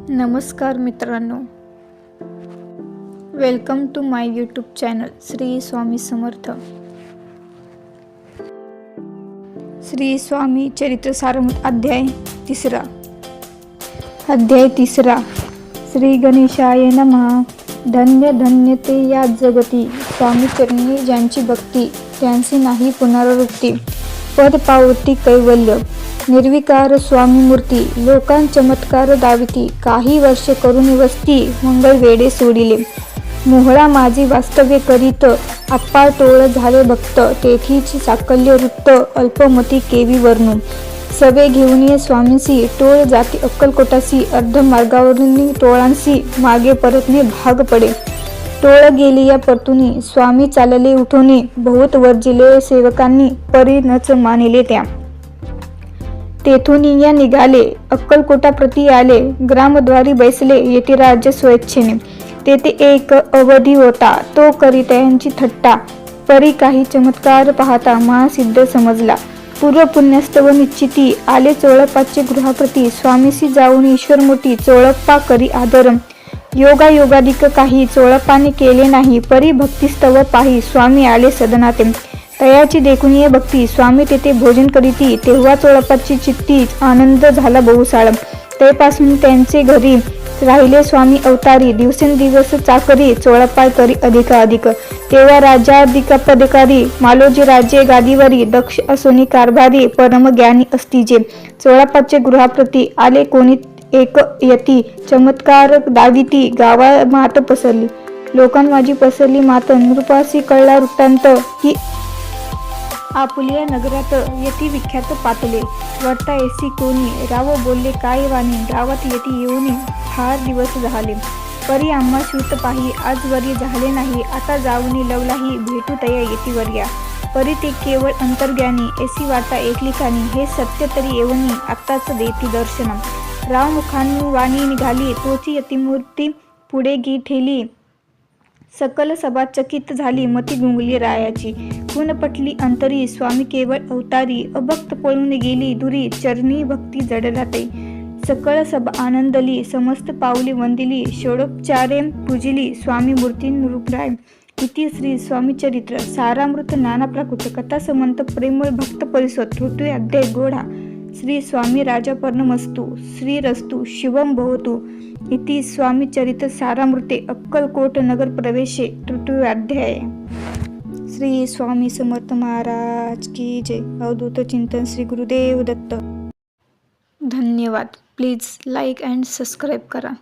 नमस्कार मित्रांनो, welcome to my YouTube channel Shri Swami Samarth. Shri Swami Charitra Saramrut अध्याय तिसरा. श्री गणेशाय नमः. धन्य धन्य ते या जगती, स्वामी चरणी ज्यांची भक्ती, त्यांची नाही पुनरावृत्ती. पद पावती कैवल्य, निर्विकार स्वामी मूर्ती, लोकां चमत्कार दाविती. काही वर्ष करून वस्ती, मंगळ वेडे सोडिले. मोहळा माझी वास्तव्य करीत, आप्पा टोळ झाले भक्त. तेथीच साकल्य वृत्त, अल्पमती केवी वर्णू. सवे घेऊन ये स्वामींसी, टोळ जाती अक्कलकोटासी. अर्ध मार्गावरून टोळांसी, मागे परतणे भाग पडे. टोळ गेली या परतुनी, स्वामी चालले उठोनी. बहुत वर्जिले सेवकांनी, परी नच मानिले त्या. तेथून या निघाले, अक्कलकोटा प्रति आले. ग्रामद्वारी बैसले, येथे राज्य स्वेच्छेने. तेथे एक अवधी होता, तो करित्यांची थट्टा. परी काही चमत्कार पाहता, महासिद्ध समजला. पूर्व पुण्यस्तव निश्चिती, आले चोळप्पाचे गृहाप्रती. स्वामीसी जाऊन ईश्वर मोठी, चोळप्पा करी आदर. योगायोगाधिक काही चोळप्पाने केले नाही. परी भक्तिस्तव पाही, स्वामी आले सदनाते. तयाची देखून ये भक्ती, स्वामी तेथे भोजन करीती. तेव्हा चोळप्पाची चित्ती, आनंद झाला बहुसाळ. तेपासून त्यांचे घरी राहिले स्वामी अवतारी. दिवसेंदिवस चाकरी, चोळप्पा करी अधिकाधिक. तेव्हा राज्याधिकापदिकारी, मालोजी राज्ये गादीवरी. दक्ष असोनी कारभारी, परम ज्ञानी असतीजे. चोळप्पाचे गृहाप्रती आले कोणी एक यती. चमत्कार दाविती, गावा मात पसरली. लोकांमाजी पसरली मात. नृपासी कळला वृत्तांत, की आपुलिया नगरात यती विख्यात पातले. वाटता ऐसी कोणी, राव बोलले काय वाणी. गावात यती येऊनी, फार दिवस झाले. परी आम्हा श्रुत पाही, आजवरी झाले नाही. आता जाऊनी लवलाही, भेटू तया येतीवर्या. परी ते केवळ अंतर्ज्ञानी, ऐसी वार्ता ऐकली कानी. हे सत्य तरी येऊनी, आत्ताच देती दर्शन. राव मुखांनी वाणी निघाली, तोची यतिमूर्ती पुढे गी ठेली. सकल सभा चकित झाली, मती गुंगली रायाची. खून पटली अंतरी, स्वामी केवळ अवतारी. अभक्त पळून गेली दुरी, चरणी भक्ती जडलाते. सकळ सभा आनंदली, समस्त पावली वंदिली. षोडोपचारे पूजिली, स्वामी मूर्ती रूपराय. इति श्री स्वामी चरित्र सारामृत नाना प्राकृत कथा समंत प्रेमळ भक्त परिसर तृतीय अध्याय गोढा. श्री स्वामी राजापर्णमस्तु. श्रीरस्तु शिवम भवतु. इति स्वामी चरित्र सारामृते अक्कलकोट नगर प्रवेशे तृतीय अध्याय. श्री स्वामी समर्थ महाराज की जय. अवधूत चिंतन श्री गुरुदेव दत्त. धन्यवाद. प्लीज लाईक अँड सबस्क्राईब करा.